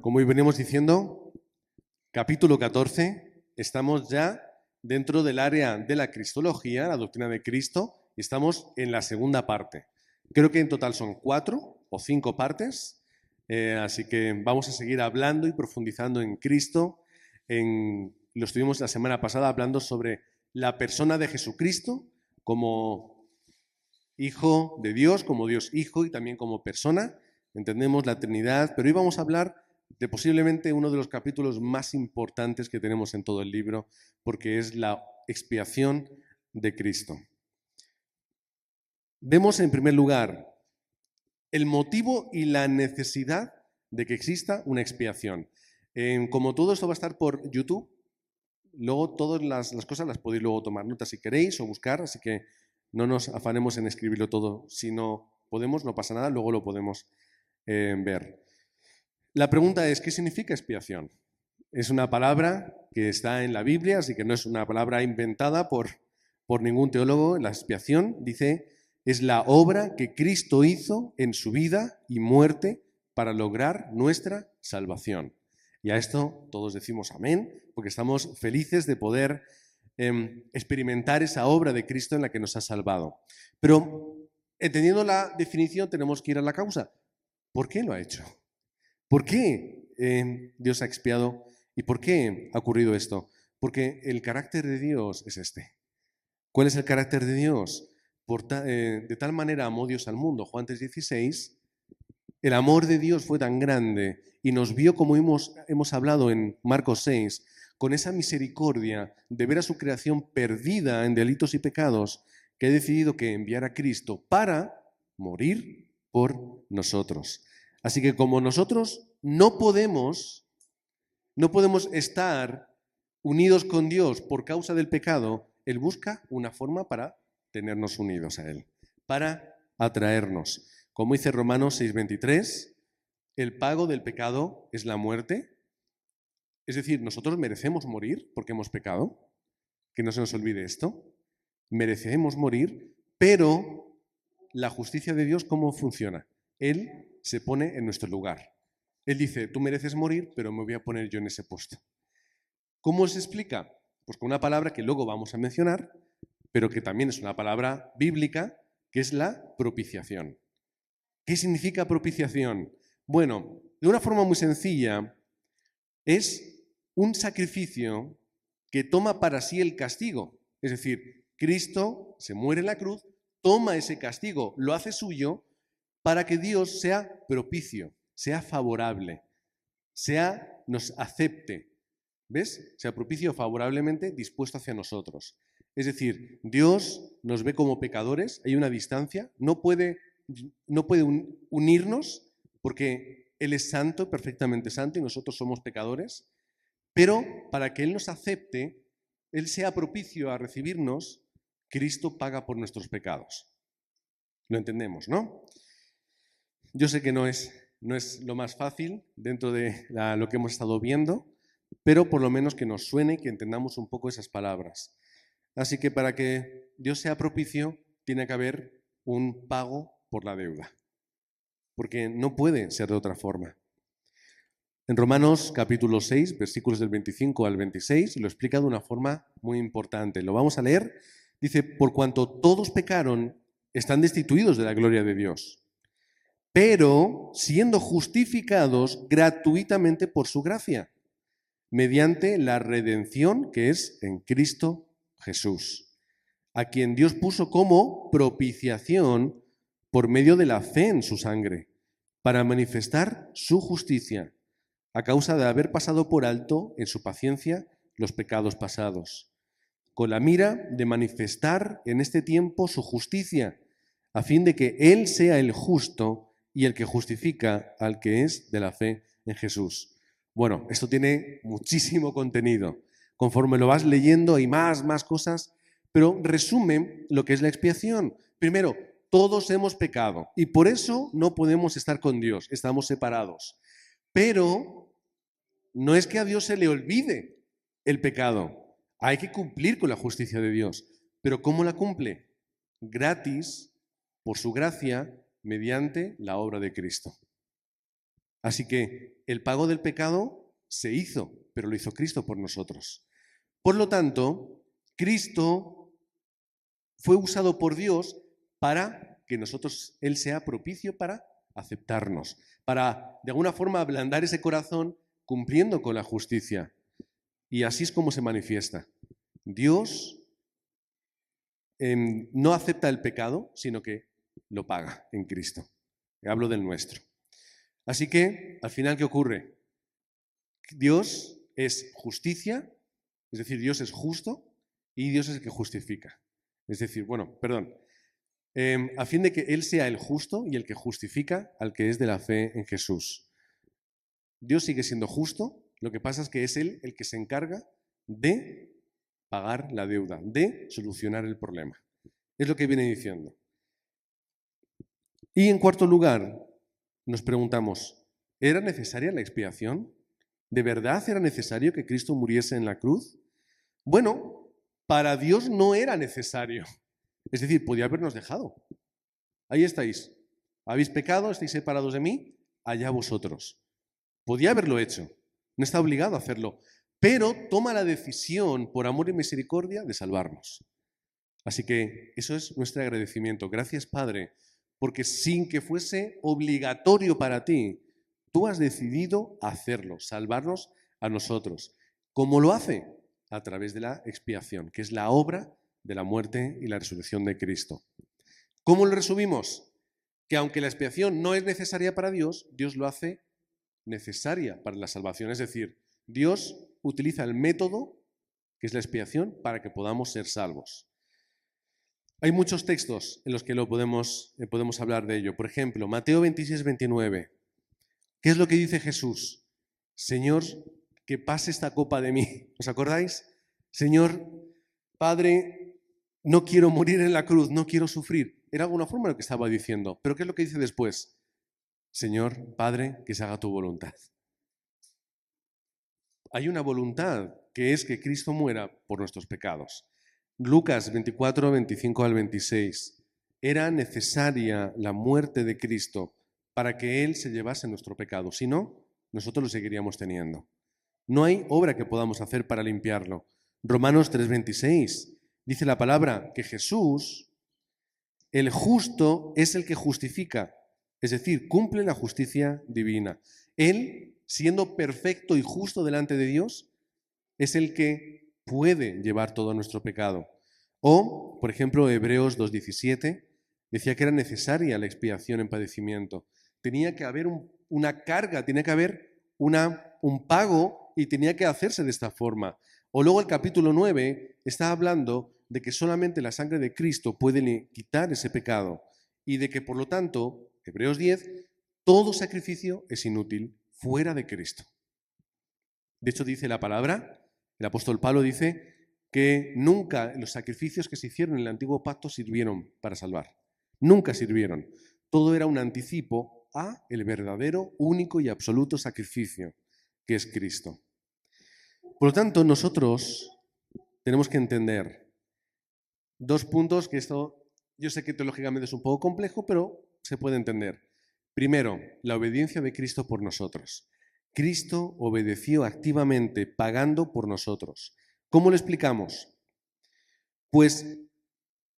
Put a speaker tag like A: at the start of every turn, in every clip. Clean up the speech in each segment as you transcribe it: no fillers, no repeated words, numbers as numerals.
A: Como venimos diciendo, capítulo 14, estamos ya dentro del área de la cristología, la doctrina de Cristo, y estamos en la segunda parte. Creo que en total son 4 o 5 partes, así que vamos a seguir hablando y profundizando en Cristo. Lo estuvimos la semana pasada hablando sobre la persona de Jesucristo como Hijo de Dios, como Dios Hijo y también como persona. Entendemos la Trinidad, pero hoy vamos a hablar de posiblemente uno de los capítulos más importantes que tenemos en todo el libro, porque es la expiación de Cristo. Vemos en primer lugar el motivo y la necesidad de que exista una expiación. Como todo esto va a estar por YouTube, luego todas las cosas las podéis luego tomar nota si queréis o buscar, así que no nos afanemos en escribirlo todo. Si no podemos, no pasa nada, luego lo podemos ver. La pregunta es, ¿qué significa expiación? Es una palabra que está en la Biblia, así que no es una palabra inventada por ningún teólogo. La expiación, dice, es la obra que Cristo hizo en su vida y muerte para lograr nuestra salvación. Y a esto todos decimos amén, porque estamos felices de poder experimentar esa obra de Cristo en la que nos ha salvado. Pero, entendiendo la definición, tenemos que ir a la causa. ¿Por qué lo ha hecho? ¿Por qué Dios ha expiado? ¿Y por qué ha ocurrido esto? Porque el carácter de Dios es este. ¿Cuál es el carácter de Dios? De tal manera amó Dios al mundo. Juan 3:16, el amor de Dios fue tan grande y nos vio, como hemos hablado en Marcos 6, con esa misericordia de ver a su creación perdida en delitos y pecados, que ha decidido que enviara a Cristo para morir por nosotros. Así que como nosotros no podemos estar unidos con Dios por causa del pecado, Él busca una forma para tenernos unidos a Él, para atraernos. Como dice Romanos 6:23, el pago del pecado es la muerte. Es decir, nosotros merecemos morir porque hemos pecado. Que no se nos olvide esto. Merecemos morir, pero la justicia de Dios, ¿cómo funciona? Él se pone en nuestro lugar. Él dice, tú mereces morir, pero me voy a poner yo en ese puesto. ¿Cómo se explica? Pues con una palabra que luego vamos a mencionar, pero que también es una palabra bíblica, que es la propiciación. ¿Qué significa propiciación? Bueno, de una forma muy sencilla, es un sacrificio que toma para sí el castigo. Es decir, Cristo se muere en la cruz, toma ese castigo, lo hace suyo, para que Dios sea propicio, sea favorable, nos acepte. ¿Ves? Sea propicio favorablemente dispuesto hacia nosotros. Es decir, Dios nos ve como pecadores, hay una distancia, no puede unirnos porque Él es santo, perfectamente santo, y nosotros somos pecadores, pero para que Él nos acepte, Él sea propicio a recibirnos, Cristo paga por nuestros pecados. Lo entendemos, ¿no? Yo sé que no es lo más fácil dentro de lo que hemos estado viendo, pero por lo menos que nos suene y que entendamos un poco esas palabras. Así que para que Dios sea propicio, tiene que haber un pago por la deuda, porque no puede ser de otra forma. En Romanos capítulo 6, versículos del 25 al 26, lo explica de una forma muy importante. Lo vamos a leer. Dice, por cuanto todos pecaron, están destituidos de la gloria de Dios, pero siendo justificados gratuitamente por su gracia, mediante la redención que es en Cristo Jesús, a quien Dios puso como propiciación por medio de la fe en su sangre, para manifestar su justicia, a causa de haber pasado por alto en su paciencia los pecados pasados, con la mira de manifestar en este tiempo su justicia, a fin de que Él sea el justo y el que justifica al que es de la fe en Jesús. Bueno, esto tiene muchísimo contenido. Conforme lo vas leyendo hay más cosas, pero resume lo que es la expiación. Primero, todos hemos pecado y por eso no podemos estar con Dios, estamos separados. Pero no es que a Dios se le olvide el pecado, hay que cumplir con la justicia de Dios. ¿Pero cómo la cumple? Gratis, por su gracia, mediante la obra de Cristo. Así que el pago del pecado se hizo, pero lo hizo Cristo por nosotros. Por lo tanto, Cristo fue usado por Dios para que Él sea propicio para aceptarnos, para de alguna forma ablandar ese corazón cumpliendo con la justicia. Y así es como se manifiesta. Dios no acepta el pecado, sino que lo paga en Cristo. Hablo del nuestro. Así que, al final, ¿qué ocurre? Dios es justicia, es decir, Dios es justo y Dios es el que justifica. Es decir, a fin de que Él sea el justo y el que justifica al que es de la fe en Jesús. Dios sigue siendo justo, lo que pasa es que es Él el que se encarga de pagar la deuda, de solucionar el problema. Es lo que viene diciendo. Y en cuarto lugar, nos preguntamos, ¿era necesaria la expiación? ¿De verdad era necesario que Cristo muriese en la cruz? Bueno, para Dios no era necesario. Es decir, podía habernos dejado. Ahí estáis. Habéis pecado, estáis separados de mí, allá vosotros. Podía haberlo hecho. No está obligado a hacerlo. Pero toma la decisión, por amor y misericordia, de salvarnos. Así que eso es nuestro agradecimiento. Gracias, Padre, porque sin que fuese obligatorio para ti, tú has decidido hacerlo, salvarnos a nosotros. ¿Cómo lo hace? A través de la expiación, que es la obra de la muerte y la resurrección de Cristo. ¿Cómo lo resumimos? Que aunque la expiación no es necesaria para Dios, Dios lo hace necesaria para la salvación. Es decir, Dios utiliza el método, que es la expiación, para que podamos ser salvos. Hay muchos textos en los que podemos hablar de ello. Por ejemplo, Mateo 26, 29. ¿Qué es lo que dice Jesús? Señor, que pase esta copa de mí. ¿Os acordáis? Señor, Padre, no quiero morir en la cruz, no quiero sufrir. Era alguna forma lo que estaba diciendo. Pero ¿qué es lo que dice después? Señor, Padre, que se haga tu voluntad. Hay una voluntad que es que Cristo muera por nuestros pecados. Lucas 24, 25 al 26. Era necesaria la muerte de Cristo para que Él se llevase nuestro pecado. Si no, nosotros lo seguiríamos teniendo. No hay obra que podamos hacer para limpiarlo. Romanos 3, 26. Dice la palabra que Jesús, el justo, es el que justifica. Es decir, cumple la justicia divina. Él, siendo perfecto y justo delante de Dios, es el que puede llevar todo nuestro pecado. O, por ejemplo, Hebreos 2:17 decía que era necesaria la expiación en padecimiento. Tenía que haber una carga, tenía que haber un pago y tenía que hacerse de esta forma. O luego el capítulo 9 está hablando de que solamente la sangre de Cristo puede quitar ese pecado y de que, por lo tanto, Hebreos 10, todo sacrificio es inútil fuera de Cristo. De hecho, dice la palabra, el apóstol Pablo dice que nunca los sacrificios que se hicieron en el antiguo pacto sirvieron para salvar. Nunca sirvieron. Todo era un anticipo a el verdadero, único y absoluto sacrificio, que es Cristo. Por lo tanto, nosotros tenemos que entender dos puntos que esto, yo sé que teológicamente es un poco complejo, pero se puede entender. Primero, la obediencia de Cristo por nosotros. Cristo obedeció activamente, pagando por nosotros. ¿Cómo lo explicamos? Pues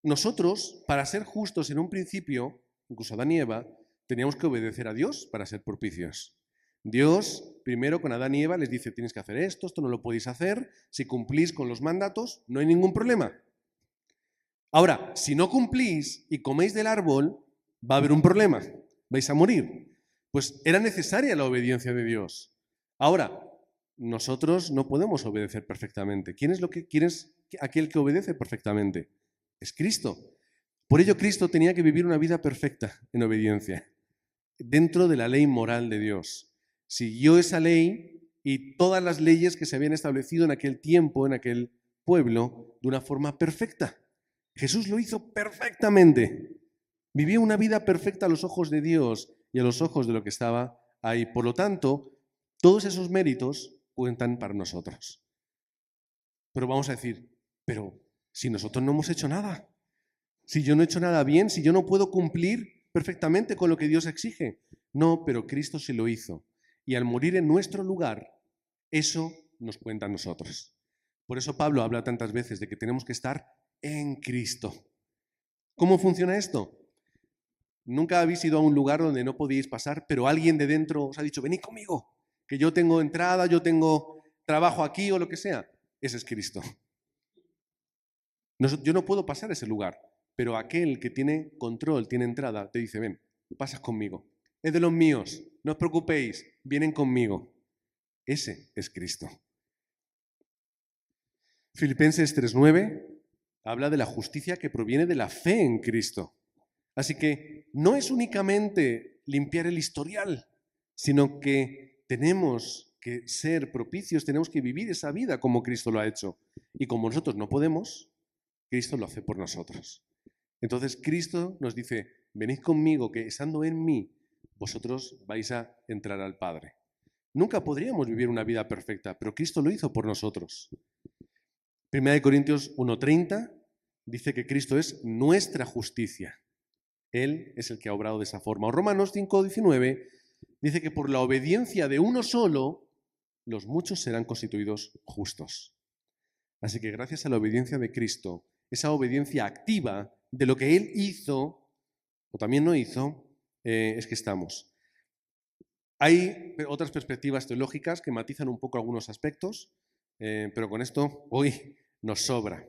A: nosotros, para ser justos en un principio, incluso Adán y Eva, teníamos que obedecer a Dios para ser propicios. Dios, primero con Adán y Eva, les dice, tienes que hacer esto no lo podéis hacer, si cumplís con los mandatos, no hay ningún problema. Ahora, si no cumplís y coméis del árbol, va a haber un problema, vais a morir. Pues era necesaria la obediencia de Dios. Ahora, nosotros no podemos obedecer perfectamente. ¿Quién es aquel que obedece perfectamente? Es Cristo. Por ello, Cristo tenía que vivir una vida perfecta en obediencia, dentro de la ley moral de Dios. Siguió esa ley y todas las leyes que se habían establecido en aquel tiempo, en aquel pueblo, de una forma perfecta. Jesús lo hizo perfectamente. Vivió una vida perfecta a los ojos de Dios y a los ojos de lo que estaba ahí. Por lo tanto, todos esos méritos cuentan para nosotros. Pero vamos a decir, pero si nosotros no hemos hecho nada, si yo no he hecho nada bien, si yo no puedo cumplir perfectamente con lo que Dios exige. No, pero Cristo sí lo hizo. y al morir en nuestro lugar, eso nos cuenta a nosotros. Por eso Pablo habla tantas veces de que tenemos que estar en Cristo. ¿Cómo funciona esto? Nunca habéis ido a un lugar donde no podíais pasar, pero alguien de dentro os ha dicho, venid conmigo, que yo tengo entrada, yo tengo trabajo aquí o lo que sea. Ese es Cristo. Yo no puedo pasar a ese lugar, pero aquel que tiene control, tiene entrada, te dice, ven, pasas conmigo. Es de los míos, no os preocupéis, vienen conmigo. Ese es Cristo. Filipenses 3:9 habla de la justicia que proviene de la fe en Cristo. Así que no es únicamente limpiar el historial, sino que tenemos que ser propicios, tenemos que vivir esa vida como Cristo lo ha hecho. Y como nosotros no podemos, Cristo lo hace por nosotros. Entonces Cristo nos dice, venid conmigo, que estando en mí, vosotros vais a entrar al Padre. Nunca podríamos vivir una vida perfecta, pero Cristo lo hizo por nosotros. 1 Corintios 1:30 dice que Cristo es nuestra justicia. Él es el que ha obrado de esa forma. O Romanos 5:19 dice que por la obediencia de uno solo, los muchos serán constituidos justos. Así que gracias a la obediencia de Cristo, esa obediencia activa de lo que Él hizo, o también no hizo, es que estamos. Hay otras perspectivas teológicas que matizan un poco algunos aspectos, pero con esto hoy nos sobra.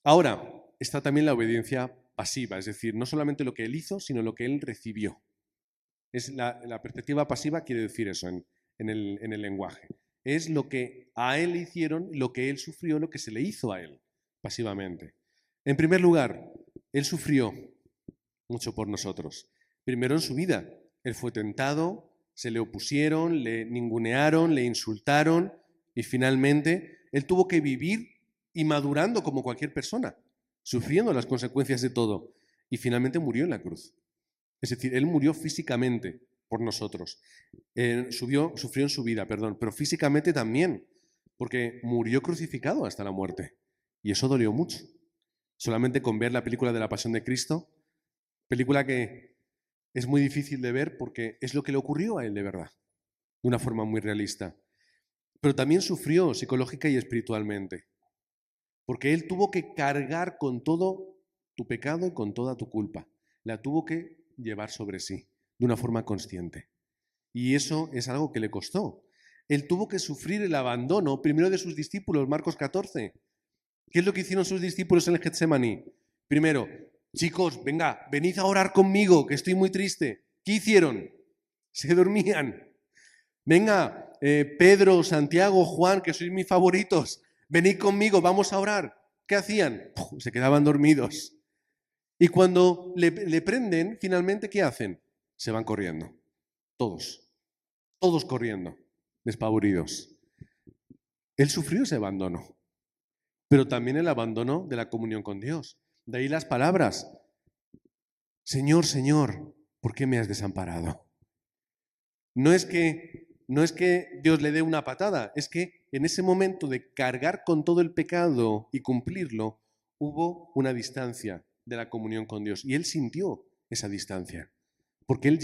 A: Ahora, está también la obediencia pasiva, es decir, no solamente lo que Él hizo, sino lo que Él recibió. La perspectiva pasiva quiere decir eso en el lenguaje. Es lo que a Él le hicieron, lo que Él sufrió, lo que se le hizo a Él, pasivamente. En primer lugar, Él sufrió mucho por nosotros. Primero en su vida. Él fue tentado, se le opusieron, le ningunearon, le insultaron y finalmente Él tuvo que vivir y madurando como cualquier persona, sufriendo las consecuencias de todo y finalmente murió en la cruz. Es decir, Él murió físicamente por nosotros. Sufrió en su vida, pero físicamente también, porque murió crucificado hasta la muerte. Y eso dolió mucho. Solamente con ver la película de la Pasión de Cristo, película que es muy difícil de ver porque es lo que le ocurrió a Él de verdad, de una forma muy realista. Pero también sufrió psicológica y espiritualmente, porque Él tuvo que cargar con todo tu pecado y con toda tu culpa. La tuvo que llevar sobre sí, de una forma consciente. Y eso es algo que le costó. Él tuvo que sufrir el abandono, primero de sus discípulos, Marcos 14. ¿Qué es lo que hicieron sus discípulos en el Getsemaní? Primero, chicos, venga, venid a orar conmigo, que estoy muy triste. ¿Qué hicieron? Se dormían. Venga, Pedro, Santiago, Juan, que sois mis favoritos, venid conmigo, vamos a orar. ¿Qué hacían? Se quedaban dormidos. Y cuando le prenden, finalmente, ¿qué hacen? Se van corriendo. Todos corriendo, despavoridos. Él sufrió ese abandono, pero también el abandono de la comunión con Dios. De ahí las palabras, Señor, Señor, ¿por qué me has desamparado? No es que Dios le dé una patada, es que en ese momento de cargar con todo el pecado y cumplirlo, hubo una distancia de la comunión con Dios. Y Él sintió esa distancia, porque Él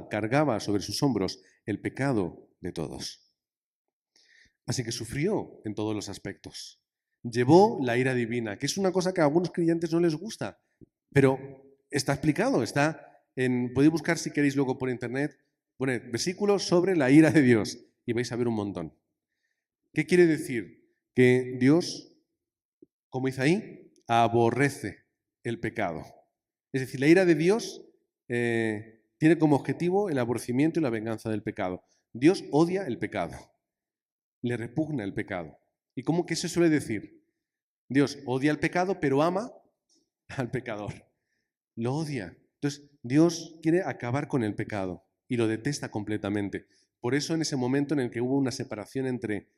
A: cargaba sobre sus hombros el pecado de todos. Así que sufrió en todos los aspectos. Llevó la ira divina, que es una cosa que a algunos creyentes no les gusta, pero está explicado, podéis buscar si queréis luego por internet, poned versículos sobre la ira de Dios y vais a ver un montón. ¿Qué quiere decir? Que Dios, como dice ahí, aborrece el pecado. Es decir, la ira de Dios tiene como objetivo el aborrecimiento y la venganza del pecado. Dios odia el pecado, le repugna el pecado. ¿Y cómo que se suele decir? Dios odia el pecado, pero ama al pecador. Lo odia. Entonces, Dios quiere acabar con el pecado y lo detesta completamente. Por eso, en ese momento en el que hubo una separación entre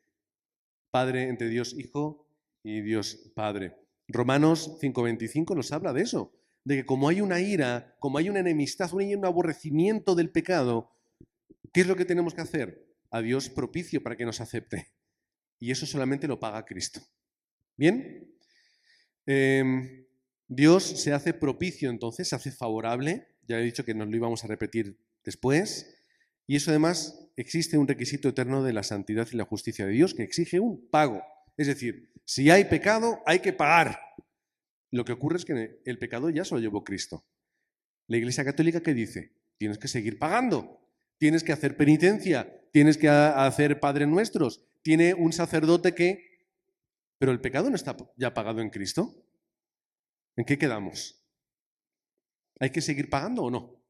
A: Dios Hijo y Dios Padre. Romanos 5:25 nos habla de eso, de que como hay una ira, como hay una enemistad, un aborrecimiento del pecado, ¿qué es lo que tenemos que hacer? A Dios propicio para que nos acepte. Y eso solamente lo paga Cristo. ¿Bien? Dios se hace propicio, entonces, se hace favorable. Ya he dicho que nos lo íbamos a repetir después. Y eso además existe un requisito eterno de la santidad y la justicia de Dios que exige un pago. Es decir, si hay pecado, hay que pagar. Lo que ocurre es que el pecado ya se lo llevó Cristo. La Iglesia Católica, ¿qué dice? Tienes que seguir pagando, tienes que hacer penitencia, tienes que hacer Padres Nuestros, tiene un sacerdote que... Pero el pecado no está ya pagado en Cristo. ¿En qué quedamos? ¿Hay que seguir pagando o no?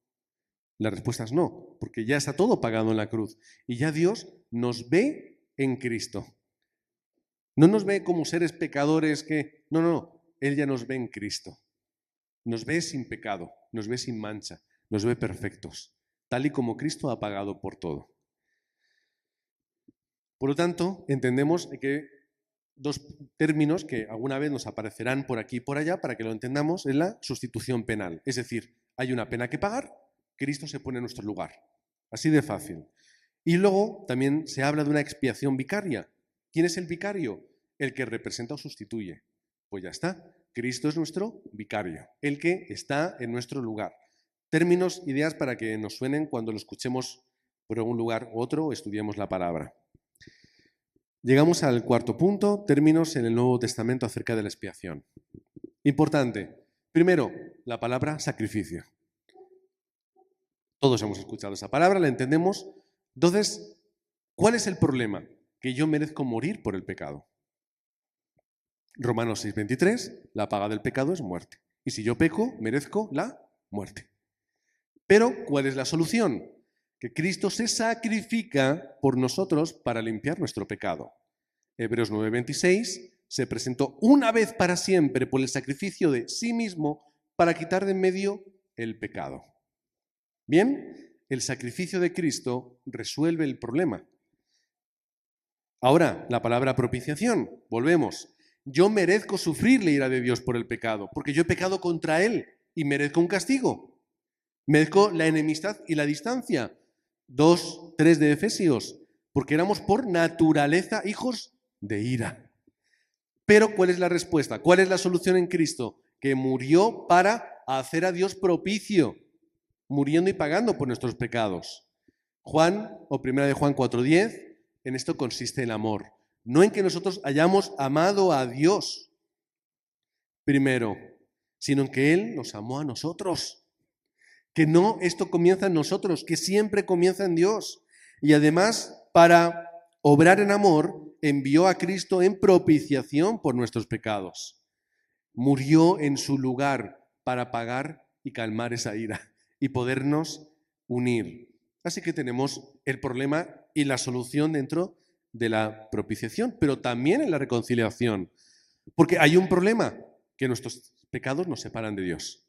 A: La respuesta es no, porque ya está todo pagado en la cruz y ya Dios nos ve en Cristo. No nos ve como seres pecadores que... No, Él ya nos ve en Cristo. Nos ve sin pecado, nos ve sin mancha, nos ve perfectos, tal y como Cristo ha pagado por todo. Por lo tanto, entendemos que dos términos que alguna vez nos aparecerán por aquí y por allá para que lo entendamos es la sustitución penal. Es decir, hay una pena que pagar, Cristo se pone en nuestro lugar. Así de fácil. Y luego también se habla de una expiación vicaria. ¿Quién es el vicario? El que representa o sustituye. Pues ya está. Cristo es nuestro vicario, el que está en nuestro lugar. Términos, ideas para que nos suenen cuando lo escuchemos por algún lugar u otro o estudiemos la palabra. Llegamos al cuarto punto, términos en el Nuevo Testamento acerca de la expiación. Importante. Primero, la palabra sacrificio. Todos hemos escuchado esa palabra, la entendemos. Entonces, ¿cuál es el problema? Que yo merezco morir por el pecado. Romanos 6:23, la paga del pecado es muerte. Y si yo peco, merezco la muerte. Pero, ¿cuál es la solución? Que Cristo se sacrifica por nosotros para limpiar nuestro pecado. Hebreos 9:26, se presentó una vez para siempre por el sacrificio de sí mismo para quitar de en medio el pecado. Bien, el sacrificio de Cristo resuelve el problema. Ahora, la palabra propiciación, volvemos. Yo merezco sufrir la ira de Dios por el pecado, porque yo he pecado contra Él y merezco un castigo. Merezco la enemistad y la distancia. 2:3 de Efesios, porque éramos por naturaleza hijos de ira. Pero ¿cuál es la respuesta? ¿Cuál es la solución en Cristo? Que murió para hacer a Dios propicio, muriendo y pagando por nuestros pecados. Juan, o primera de Juan 4:10, en esto consiste el amor. No en que nosotros hayamos amado a Dios primero, sino en que Él nos amó a nosotros. Que no esto comienza en nosotros, que siempre comienza en Dios. Y además, para obrar en amor, envió a Cristo en propiciación por nuestros pecados. Murió en su lugar para pagar y calmar esa ira y podernos unir. Así que tenemos el problema y la solución dentro de la propiciación, pero también en la reconciliación. Porque hay un problema, que nuestros pecados nos separan de Dios.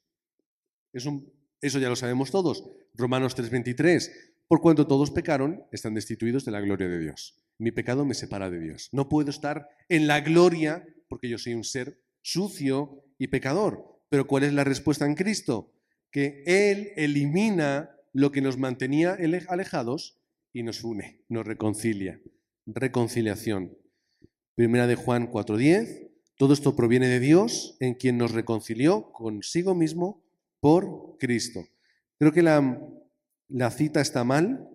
A: Eso ya lo sabemos todos. Romanos 3:23. Por cuanto todos pecaron, están destituidos de la gloria de Dios. Mi pecado me separa de Dios. No puedo estar en la gloria porque yo soy un ser sucio y pecador. Pero ¿cuál es la respuesta en Cristo? Que Él elimina lo que nos mantenía alejados y nos une, nos reconcilia. Reconciliación. Primera de Juan 4:10. Todo esto proviene de Dios, en quien nos reconcilió consigo mismo por Cristo. Creo que la cita está mal,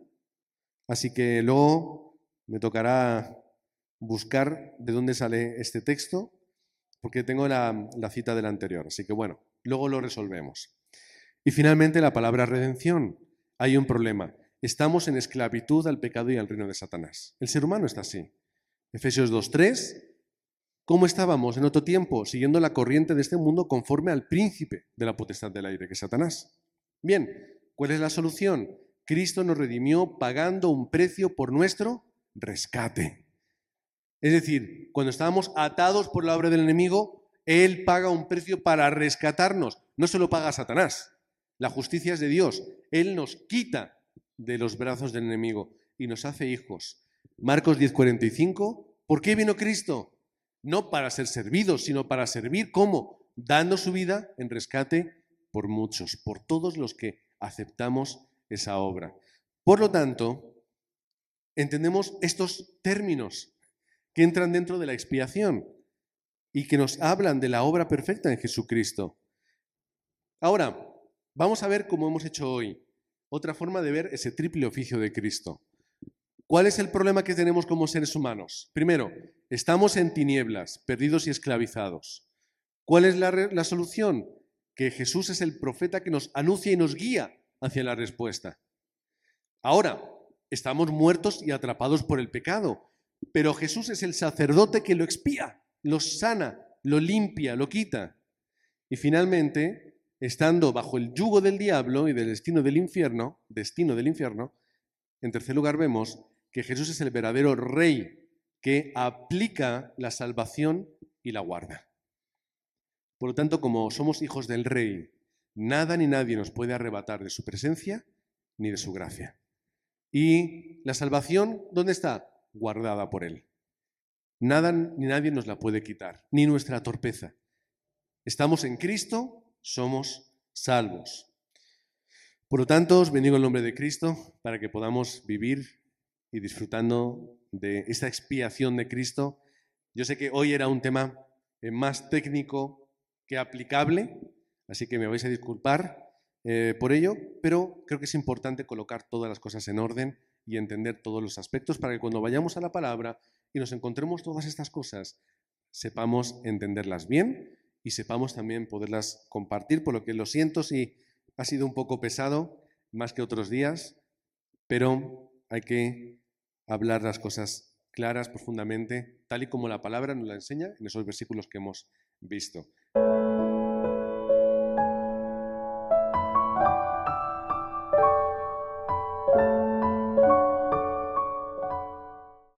A: así que luego me tocará buscar de dónde sale este texto, porque tengo la cita del anterior. Así que bueno, luego lo resolvemos. Y finalmente la palabra redención. Hay un problema. Estamos en esclavitud al pecado y al reino de Satanás. El ser humano está así. Efesios 2:3. ¿Cómo estábamos en otro tiempo? Siguiendo la corriente de este mundo conforme al príncipe de la potestad del aire, que es Satanás. Bien, ¿cuál es la solución? Cristo nos redimió pagando un precio por nuestro rescate. Es decir, cuando estábamos atados por la obra del enemigo, Él paga un precio para rescatarnos. No se lo paga Satanás. La justicia es de Dios. Él nos quita de los brazos del enemigo y nos hace hijos. Marcos 10:45. ¿Por qué vino Cristo? No para ser servidos, sino para servir. ¿Cómo? Dando su vida en rescate por muchos, por todos los que aceptamos esa obra. Por lo tanto, entendemos estos términos que entran dentro de la expiación y que nos hablan de la obra perfecta en Jesucristo. Ahora, vamos a ver cómo hemos hecho hoy. otra forma de ver ese triple oficio de Cristo. ¿Cuál es el problema que tenemos como seres humanos? Primero, estamos en tinieblas, perdidos y esclavizados. ¿Cuál es la solución? Que Jesús es el profeta que nos anuncia y nos guía hacia la respuesta. Ahora, estamos muertos y atrapados por el pecado, pero Jesús es el sacerdote que lo expía, lo sana, lo limpia, lo quita. Y finalmente, estando bajo el yugo del diablo y del destino del infierno, en tercer lugar vemos que Jesús es el verdadero rey que aplica la salvación y la guarda. Por lo tanto, como somos hijos del rey, nada ni nadie nos puede arrebatar de su presencia ni de su gracia. Y la salvación, ¿dónde está? Guardada por él. Nada ni nadie nos la puede quitar, ni nuestra torpeza. Estamos en Cristo, somos salvos. Por lo tanto, os bendigo el nombre de Cristo para que podamos vivir y disfrutando de esta expiación de Cristo. Yo sé que hoy era un tema más técnico que aplicable, así que me vais a disculpar por ello, pero creo que es importante colocar todas las cosas en orden y entender todos los aspectos para que cuando vayamos a la palabra y nos encontremos todas estas cosas, sepamos entenderlas bien y sepamos también poderlas compartir, por lo que lo siento si ha sido un poco pesado, más que otros días, pero hay que hablar las cosas claras, profundamente, tal y como la palabra nos la enseña en esos versículos que hemos visto.